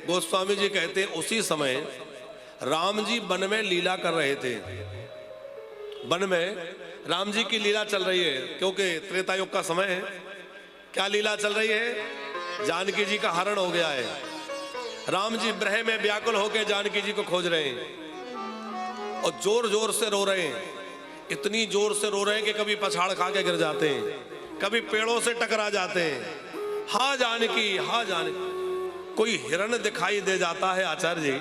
गोस्वामी जी कहते हैं उसी समय राम जी वन में लीला कर रहे थे। वन में राम जी की लीला चल रही है, क्योंकि त्रेता युग का समय है। क्या लीला चल रही है? जानकी जी का हरण हो गया है। राम जी ब्रह में व्याकुल होकर जानकी जी को खोज रहे हैं और जोर जोर से रो रहे हैं। इतनी जोर से रो रहे हैं कि कभी पछाड़ खा के गिर जाते हैं, कभी पेड़ों से टकरा जाते हैं। हा जानकी, हा जानकी। कोई हिरण दिखाई दे जाता है आचार्य जी,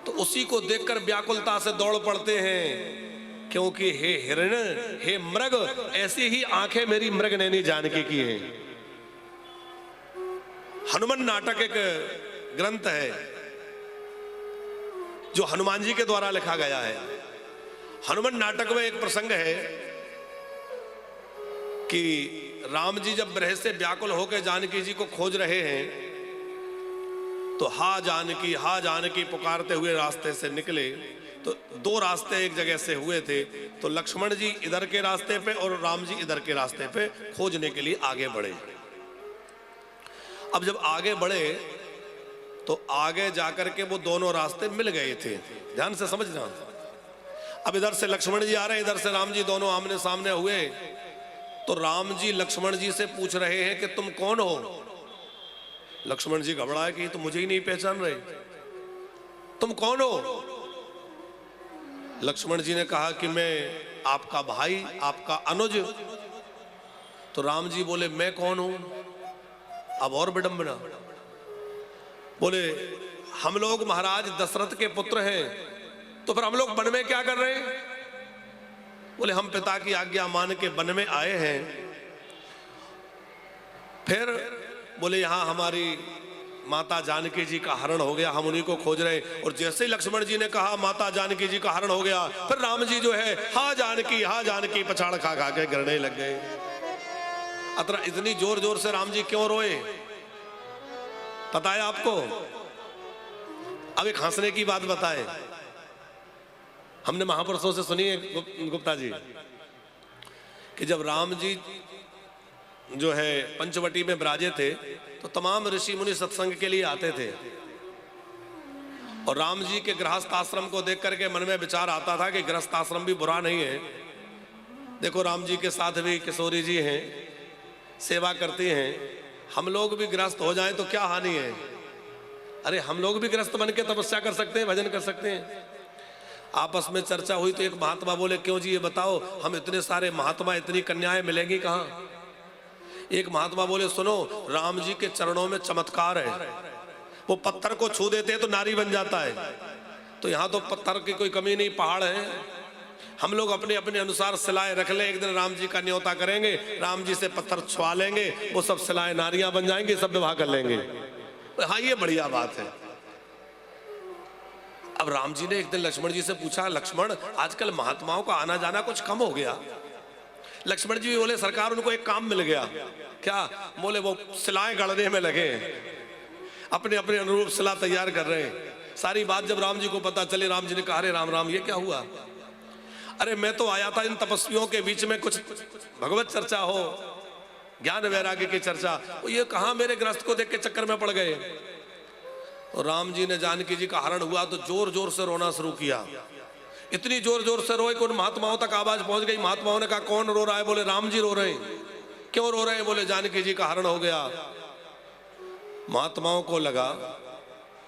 तो उसी को देखकर व्याकुलता से दौड़ पड़ते हैं, क्योंकि हे हिरण, हे मृग, ऐसी ही आंखें मेरी मृग नैनी जानकी की हैं। हनुमान नाटक एक ग्रंथ है जो हनुमान जी के द्वारा लिखा गया है। हनुमान नाटक में एक प्रसंग है कि राम जी जब ब्रह से व्याकुल होकर जानकी जी को खोज रहे हैं, तो हा जानकी पुकारते हुए रास्ते से निकले। तो दो रास्ते एक जगह से हुए थे, तो लक्ष्मण जी इधर के रास्ते पे और राम जी इधर के रास्ते पे खोजने के लिए आगे बढ़े। अब जब आगे बढ़े तो आगे जाकर के वो दोनों रास्ते मिल गए थे। ध्यान से समझना। अब इधर से लक्ष्मण जी आ रहे हैं, इधर से राम जी, दोनों आमने सामने हुए। तो राम जी लक्ष्मण जी से पूछ रहे हैं कि तुम कौन हो? लक्ष्मण जी घबराए कि तो मुझे ही नहीं पहचान रहे, तुम कौन हो? लक्ष्मण जी ने कहा कि मैं आपका भाई, आपका अनुज। तो राम जी बोले मैं कौन हूं? अब और विडंबना। बोले हम लोग महाराज दशरथ के पुत्र हैं, तो फिर हम लोग वन में क्या कर रहे हैं? बोले हम पिता की आज्ञा मान के वन में आए हैं। फिर बोले यहाँ हमारी माता जानकी जी का हरण हो गया, हम उन्हीं को खोज रहे। और जैसे ही लक्ष्मण जी ने कहा माता जानकी जी का हरण हो गया, फिर राम जी जो है हा जानकी पछाड़ खा खा के गिरने लग गए। अतः इतनी जोर जोर से राम जी क्यों रोए पता है आपको? अब एक हंसने की बात बताए। हमने महापुरुषों से सुनी है गुप्ता जी कि जब राम जी जो है पंचवटी में विराजे थे, तो तमाम ऋषि मुनि सत्संग के लिए आते थे। और राम जी के गृहस्थ आश्रम को देख करके मन में विचार आता था कि गृहस्थ आश्रम भी बुरा नहीं है। देखो राम जी के साथ भी किशोरी जी हैं, सेवा करती हैं। हम लोग भी गृहस्थ हो जाएं तो क्या हानि है? अरे हम लोग भी गृहस्थ बन के तपस्या कर सकते हैं, भजन कर सकते हैं। आपस में चर्चा हुई तो एक महात्मा बोले क्यों जी ये बताओ, हम इतने सारे महात्मा, इतनी कन्याएं मिलेंगी कहाँ? एक महात्मा बोले सुनो, राम जी के चरणों में चमत्कार है, वो पत्थर को छू देते हैं तो नारी बन जाता है। तो यहाँ तो पत्थर की कोई कमी नहीं, पहाड़ है। हम लोग अपने अपने अनुसार सिलाएं रख लें, एक दिन राम जी का न्योता करेंगे, राम जी से पत्थर छुआ लेंगे, वो सब सिलाएं नारियां बन जाएंगी, सब विवाह कर लेंगे। हाँ ये बढ़िया बात है। अब राम जी ने एक दिन लक्ष्मण जी से पूछा, लक्ष्मण आजकल महात्माओं का आना जाना कुछ कम हो गया। लक्ष्मण जी भी बोले सरकार उनको एक काम मिल गया। क्या? बोले वो सिलाएं गढ़ने में लगे, अपने अपने अनुरूप सिला तैयार कर रहे हैं। सारी बात जब राम जी को पता चली, राम जी ने कहा अरे राम राम ये क्या हुआ? अरे मैं तो आया था इन तपस्वियों के बीच में कुछ भगवत चर्चा हो, ज्ञान वैराग्य की चर्चा। ये कहां मेरे गृहस्थ को देख के चक्कर में पड़ गए। और राम जी ने जानकी जी का हरण हुआ तो जोर जोर से रोना शुरू किया। इतनी जोर जोर से रोए कि उन महात्माओं तक आवाज पहुंच गई। महात्माओं ने कहा कौन रो रहा है? बोले राम जी रो रहे हैं। क्यों रो रहे हैं? बोले जानकी जी का हरण हो गया। महात्माओं को लगा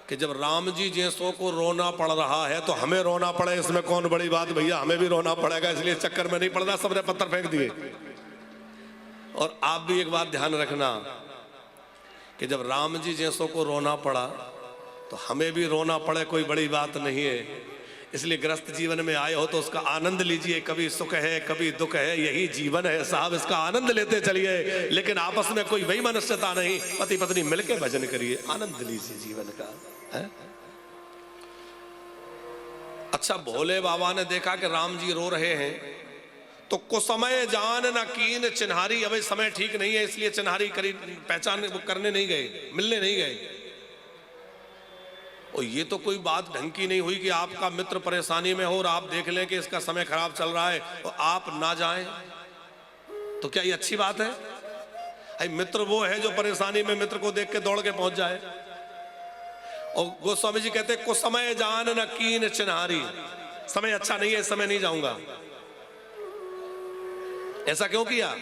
कि जब राम जी जैसों को रोना पड़ रहा है तो हमें रोना पड़े, इसमें कौन बड़ी बात भैया, हमें भी रोना पड़ेगा, इसलिए चक्कर में नहीं पड़ना। सबने पत्थर फेंक दिए। और आप भी एक बात ध्यान रखना कि जब राम जी जैसों को रोना पड़ा तो हमें भी रोना पड़े, कोई बड़ी बात नहीं है। इसलिए गृहस्थ जीवन में आए हो तो उसका आनंद लीजिए। कभी सुख है कभी दुख है, यही जीवन है साहब, इसका आनंद लेते चलिए। लेकिन आपस में कोई वही मनुष्यता नहीं, पति पत्नी मिलकर भजन करिए, आनंद लीजिए जीवन का है? अच्छा भोले बाबा ने देखा कि राम जी रो रहे हैं तो कुसमय जान न कीन चिन्हारी। अब समय ठीक नहीं है, इसलिए चिन्हारी करी पहचान करने नहीं गए, मिलने नहीं गए। और ये तो कोई बात ढंग की नहीं हुई कि आपका मित्र परेशानी में हो और आप देख लें कि इसका समय खराब चल रहा है और आप ना जाएं, तो क्या ये अच्छी बात है? मित्र वो है जो परेशानी में मित्र को देख के दौड़ के पहुंच जाए। और गोस्वामी जी कहते को समय जान न कीन चिन्हारी, समय अच्छा नहीं है, इस समय नहीं जाऊंगा। ऐसा क्यों किया?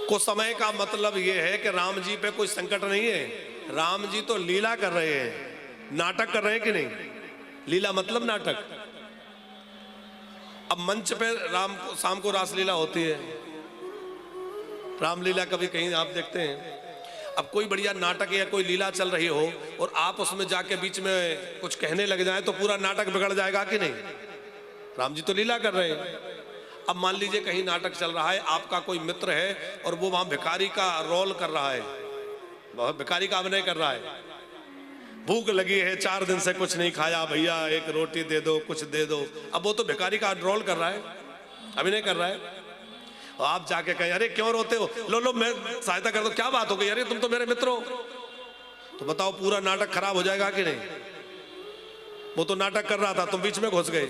को समय का मतलब यह है कि राम जी पे कोई संकट नहीं है, राम जी तो लीला कर रहे हैं, नाटक कर रहे हैं कि नहीं? लीला मतलब नाटक। अब मंच पे राम को शाम को रासलीला होती है, रामलीला कभी कहीं आप देखते हैं। अब कोई बढ़िया नाटक या कोई लीला चल रही हो और आप उसमें जाके बीच में कुछ कहने लग जाए तो पूरा नाटक बिगड़ जाएगा कि नहीं? राम जी तो लीला कर रहे हैं। अब मान लीजिए कहीं नाटक चल रहा है, आपका कोई मित्र है और वो वहां भिखारी का रोल कर रहा है, वह भिखारी का अभिनय कर रहा है, भूख लगी है, 4 दिन से कुछ नहीं खाया, भैया एक रोटी दे दो, कुछ दे दो। अब वो तो भिखारी का रोल कर रहा है, अभिनय कर रहा है, और आप जाके कहें अरे क्यों रोते हो, लो लो मैं सहायता कर दो, क्या बात हो गई, अरे तुम तो मेरे मित्र हो। तो बताओ पूरा नाटक खराब हो जाएगा कि नहीं? वो तो नाटक कर रहा था, तुम बीच में घुस गए।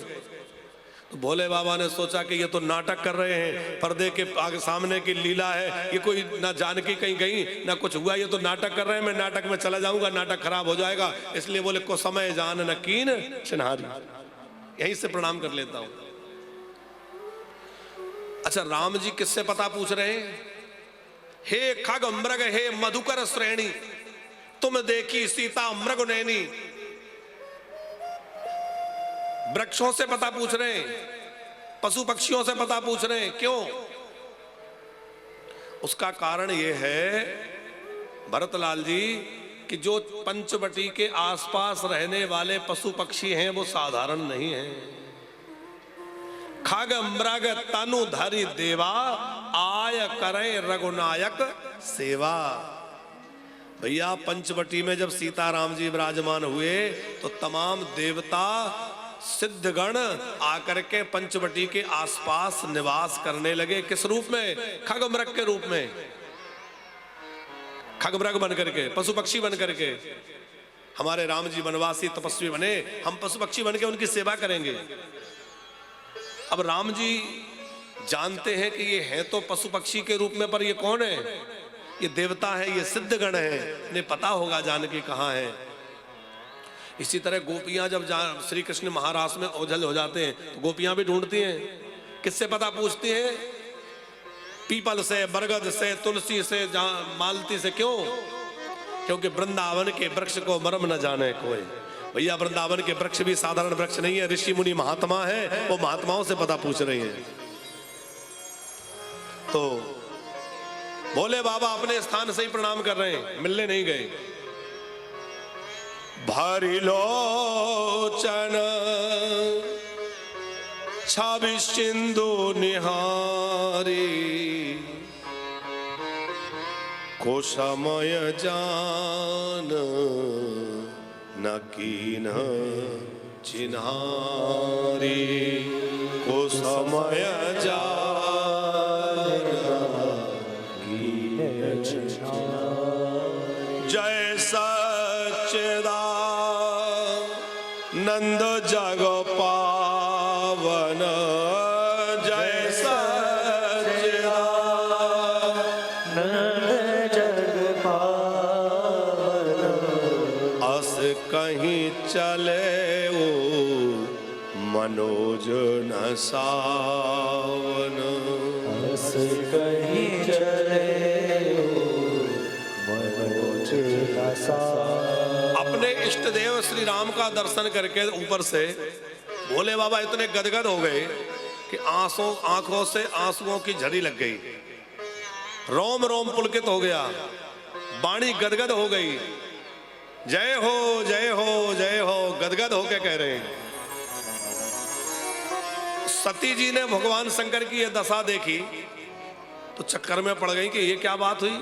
तो भोले बाबा ने सोचा कि ये तो नाटक कर रहे हैं, पर्दे के आगे सामने की लीला है, ये कोई ना जानकी कहीं गई ना कुछ हुआ, ये तो नाटक कर रहे हैं, मैं नाटक में चला जाऊंगा, नाटक खराब हो जाएगा। इसलिए बोले को समय जान न कीन चिन्हारी, यहीं से प्रणाम कर लेता हूं। अच्छा, राम जी किससे पता पूछ रहे हैं? हे खग मृग हे मधुकर श्रेणी, तुम देखी सीता मृग नैनी। वृक्षों से पता पूछ रहे हैं, पशु पक्षियों से पता पूछ रहे हैं, क्यों? उसका कारण यह है भरतलाल जी कि जो पंचवटी के आसपास रहने वाले पशु पक्षी हैं वो साधारण नहीं हैं। खग मृग तनु धरि देवा, आय करे रघुनायक सेवा। भैया पंचवटी में जब सीताराम जी विराजमान हुए तो तमाम देवता सिद्धगण आकर के पंचवटी के आसपास निवास करने लगे। किस रूप में? खग मृग के रूप में, खग मृग बन करके, पशु पक्षी बन करके। हमारे राम जी वनवासी तपस्वी बने, हम पशु पक्षी बन के उनकी सेवा करेंगे। अब राम जी जानते हैं कि ये है तो पशु पक्षी के रूप में, पर ये कौन है? ये देवता है, ये सिद्धगण है, इन्हें पता होगा जानकी कहाँ है। इसी तरह गोपियां जब श्री कृष्ण महारास में ओझल हो जाते हैं तो गोपियां भी ढूंढती हैं, किससे पता पूछती हैं? पीपल से, बरगद से, तुलसी से, मालती से। क्यों? क्योंकि वृंदावन के वृक्ष को मरम न जाने कोई। भैया वृंदावन के वृक्ष भी साधारण वृक्ष नहीं है, ऋषि मुनि महात्मा है, वो महात्माओं से पता पूछ रही हैं। तो भोले बाबा अपने स्थान से ही प्रणाम कर रहे हैं, मिलने नहीं गए। भारी लोचन छवि सिंधु निहारी, को समय जान न कीन चिन्हारी, को समय जान कीन चिन्हारी। जय सच्चिदानंद जग पावन, जय सच्चिदानंद जग पावन। अस कहीं चले ओ मनोज न सावन, अस कहीं चले मनोज न सावन। अपने इष्ट देव श्री राम का दर्शन करके ऊपर से भोले बाबा इतने गदगद हो गए कि आंखों से आंसुओं की झड़ी लग गई, रोम रोम पुलकित हो गया, वाणी गदगद हो गई। जय हो जय हो जय हो, गदगद होके कह रहे हैं। सती जी ने भगवान शंकर की यह दशा देखी तो चक्कर में पड़ गई कि ये क्या बात हुई।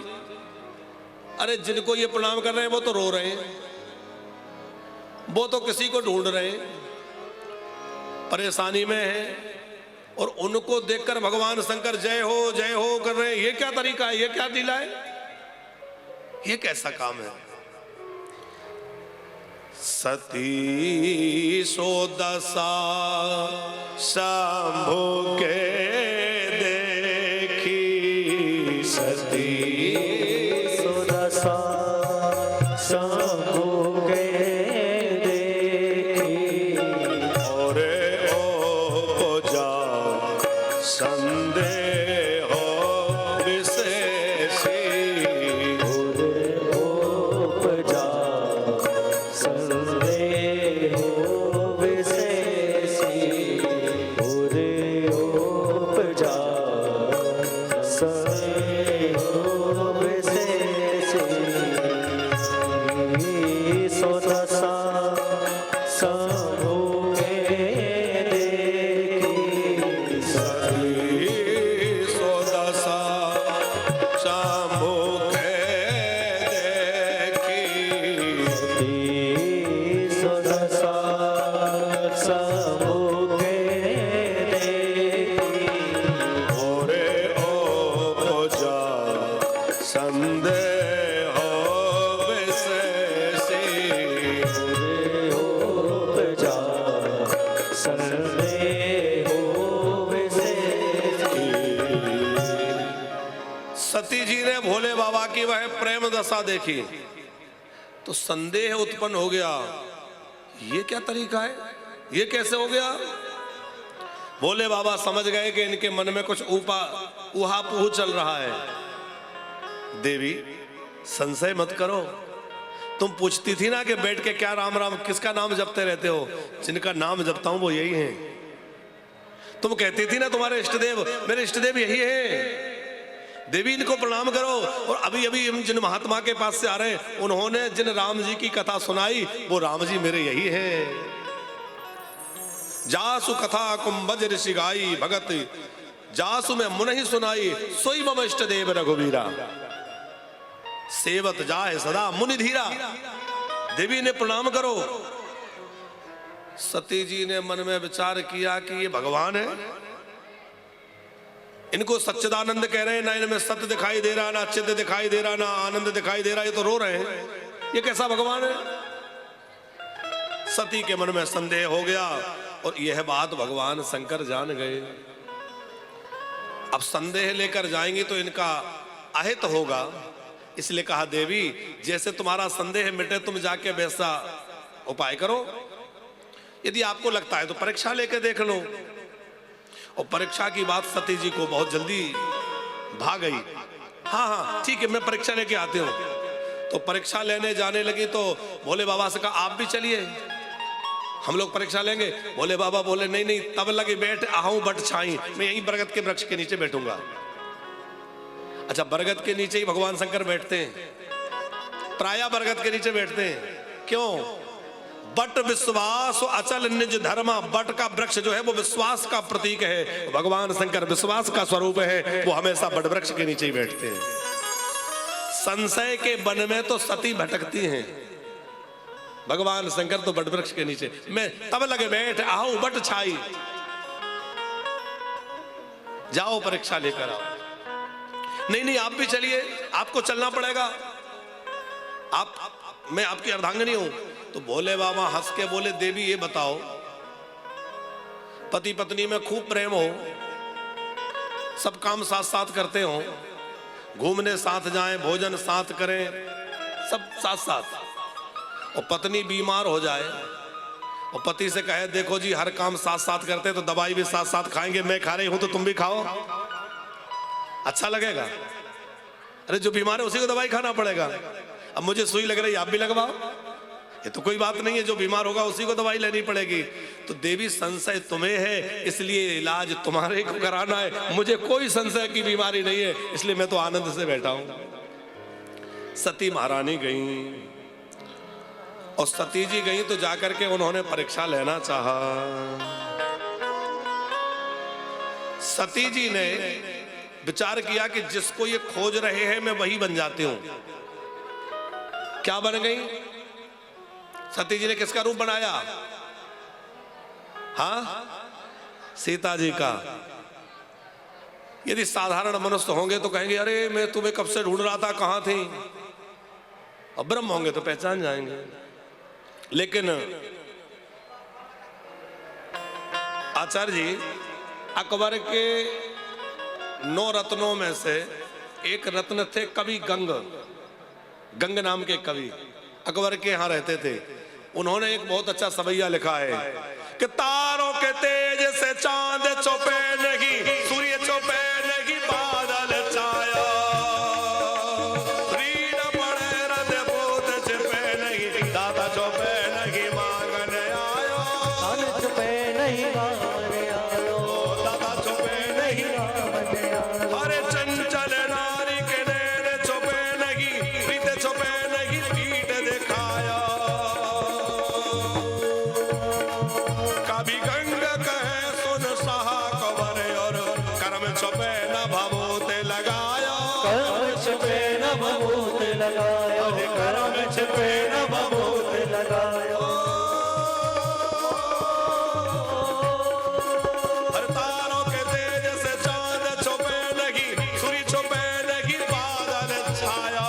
अरे जिनको ये प्रणाम कर रहे हैं वो तो रो रहे हैं, वो तो किसी को ढूंढ रहे हैं, परेशानी में है, और उनको देखकर भगवान शंकर जय हो कर रहे हैं। ये क्या तरीका है, ये क्या लीला है, ये कैसा काम है? सती सो दशा शंभु के देखी, सती सो दशा शंभु करुण दशा देखी तो संदेह उत्पन्न हो गया, ये क्या तरीका है, ये कैसे हो गया। भोले बाबा समझ गए कि इनके मन में कुछ ऊहापोह चल रहा है। देवी संशय मत करो, तुम पूछती थी ना कि बैठ के क्या राम राम किसका नाम जपते रहते हो, जिनका नाम जपता हूं वो यही है। तुम कहती थी ना तुम्हारे इष्टदेव, मेरे इष्टदेव यही है। देवी इनको प्रणाम करो। और अभी अभी हम जिन महात्मा के पास से आ रहे हैं, उन्होंने जिन राम जी की कथा सुनाई वो राम जी मेरे यही है। जासु कथा कुंभज ऋषि गाई भगत, जासु में मुन ही सुनाई, सोई मम इष्ट देव रघुवीरा, सेवत जाए सदा मुनि धीरा। देवी ने प्रणाम करो। सती जी ने मन में विचार किया कि ये भगवान है, इनको सच्चिदानंद कह रहे हैं, ना इनमें सत्य दिखाई दे रहा, ना चित्त दिखाई दे रहा, ना आनंद दिखाई दे रहा, ये तो रो रहे हैं, ये कैसा भगवान है। सती के मन में संदेह हो गया और यह बात भगवान शंकर जान गए। अब संदेह लेकर जाएंगी तो इनका अहित होगा, इसलिए कहा देवी जैसे तुम्हारा संदेह मिटे तुम जाके वैसा उपाय करो। यदि आपको लगता है तो परीक्षा लेकर देख लो। और परीक्षा की बात सती जी को बहुत जल्दी भाग गई। हाँ हाँ ठीक है, मैं परीक्षा लेके आती हूँ। तो परीक्षा लेने जाने लगी तो भोले बाबा से कहा आप भी चलिए, हम लोग परीक्षा लेंगे। भोले बाबा बोले नहीं नहीं, तब लगे बैठ आहूं बट छाई, मैं यहीं बरगद के वृक्ष के नीचे बैठूंगा। अच्छा, बरगद के नीचे ही भगवान शंकर बैठते हैं, प्रायः बरगद के नीचे बैठते हैं। क्यों? बट विश्वास अचल निज धर्मा। बट का वृक्ष जो है वो विश्वास का प्रतीक है, भगवान शंकर विश्वास का स्वरूप है, वो हमेशा बट वृक्ष के नीचे ही बैठते हैं। संशय के वन में तो सती भटकती हैं, भगवान शंकर तो बट वृक्ष के नीचे। मैं तब लगे बैठ आओ बट छाई, जाओ परीक्षा लेकर आओ। नहीं नहीं आप भी चलिए, आपको चलना पड़ेगा, मैं आपकी अर्धांगिनी हूं। तो भोले बाबा हंस के बोले देवी ये बताओ, पति पत्नी में खूब प्रेम हो, सब काम साथ साथ करते हो, घूमने साथ जाएं, भोजन साथ करें, सब साथ साथ, और पत्नी बीमार हो जाए और पति से कहे देखो जी हर काम साथ साथ करते तो दवाई भी साथ साथ खाएंगे, मैं खा रही हूं तो तुम भी खाओ, अच्छा लगेगा? अरे जो बीमार है उसी को दवाई खाना पड़ेगा। अब मुझे सुई लग रही आप भी लगवाओ, ये तो कोई बात नहीं है, जो बीमार होगा उसी को दवाई लेनी पड़ेगी। तो देवी संशय तुम्हें है इसलिए इलाज तुम्हारे को कराना है, मुझे कोई संशय की बीमारी नहीं है, इसलिए मैं तो आनंद से बैठा हूं। सती महारानी गई और सती जी गई तो जाकर के उन्होंने परीक्षा लेना चाहा। सती जी ने विचार किया कि जिसको ये खोज रहे हैं मैं वही बन जाती हूं। क्या बन गई सती जी ने? किसका रूप बनाया? हाँ, सीता जी का। यदि साधारण मनुष्य होंगे तो कहेंगे अरे मैं तुम्हें कब से ढूंढ रहा था, कहां थी। और ब्रह्म होंगे तो पहचान जाएंगे। लेकिन आचार्य जी अकबर के 9 रत्नों में से एक रत्न थे कवि गंग नाम के कवि, अकबर के यहाँ रहते थे। उन्होंने एक बहुत अच्छा सवैया लिखा है कि तारों के तेज से चांद छुपे नहीं, सूर्य छुपे नहीं, बादल छाया, रीढ़ पड़े हृदय बोध छुपे नहीं, दाता छुपे नहीं मांगने आयो, धन छुपे नहीं मांगने आयो, दाता छुपे नहीं मांगने आयो, अरे चंचल नारी के नैन छुपे नहीं, प्रीत छुपे नहीं, पीठ दिखाया, कभी गंग कहे सुन सहा कवर, और कर्म छुपे न भभूत लगाया, कर्म छुपे न भभूत लगाया, कर्म छुपे न भभूत लगाया। हर तारों के तेज से चांद छुपे नहीं, सूर्य छुपे नहीं, बादल छाया,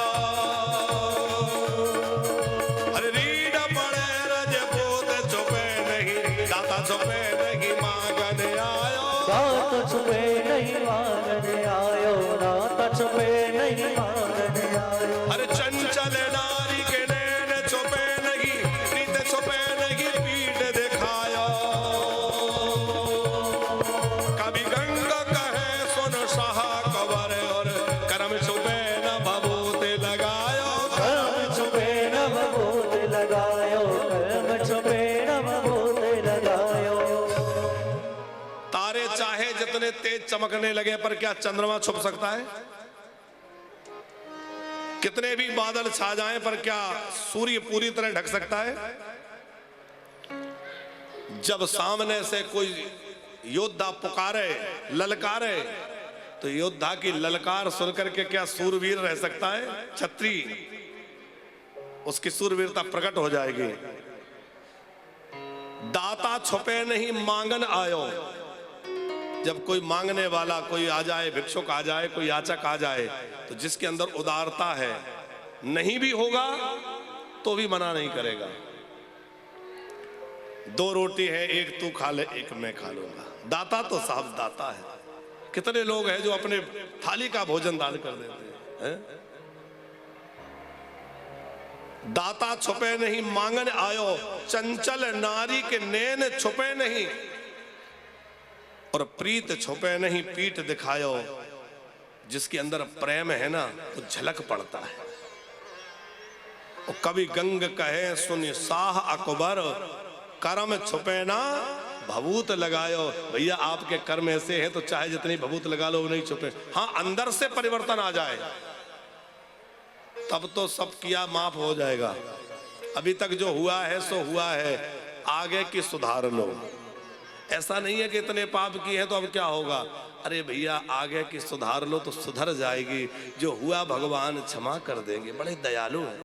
अरे रीढ़ पड़े रजपूत छुपे नहीं, दाता छुपे नहीं मांगने आयो, दाता छुपे नहीं मांगने आयो, दाता छुपे नहीं मांगने आयो, अरे चमकने लगे पर क्या चंद्रमा छुप सकता है? कितने भी बादल छा जाएं पर क्या सूर्य पूरी तरह ढक सकता है? जब सामने से कोई योद्धा पुकारे, ललकारे, तो योद्धा की ललकार सुनकर के क्या सूरवीर रह सकता है? छत्री, उसकी सूरवीरता प्रकट हो जाएगी। दाता छुपे नहीं मांगन आयो। जब कोई मांगने वाला कोई आ जाए, भिक्षुक आ जाए, कोई याचक आ जाए, तो जिसके अंदर उदारता है, नहीं भी होगा तो भी मना नहीं करेगा। 2 रोटी है, एक तू खा ले, एक मैं खा लूंगा। दाता तो साहब दाता है। कितने लोग हैं जो अपने थाली का भोजन दान कर देते हैं? दाता छुपे नहीं मांगन आयो, चंचल नारी के नैन छुपे नहीं, और प्रीत छुपे नहीं पीठ दिखायो। जिसके अंदर प्रेम है ना तो झलक पड़ता है। और कभी गंग कहे सुन साह अकबर, कर्म छुपे ना भभूत लगायो। भैया आपके कर्म ऐसे हैं तो चाहे जितनी भभूत लगा लो वो नहीं छुपे। हाँ, अंदर से परिवर्तन आ जाए तब तो सब किया माफ हो जाएगा। अभी तक जो हुआ है सो हुआ है, आगे की सुधार लो। ऐसा नहीं है कि इतने पाप किए हैं तो अब क्या होगा। अरे भैया आगे की सुधार लो तो सुधर जाएगी। जो हुआ भगवान क्षमा कर देंगे, बड़े दयालु हैं।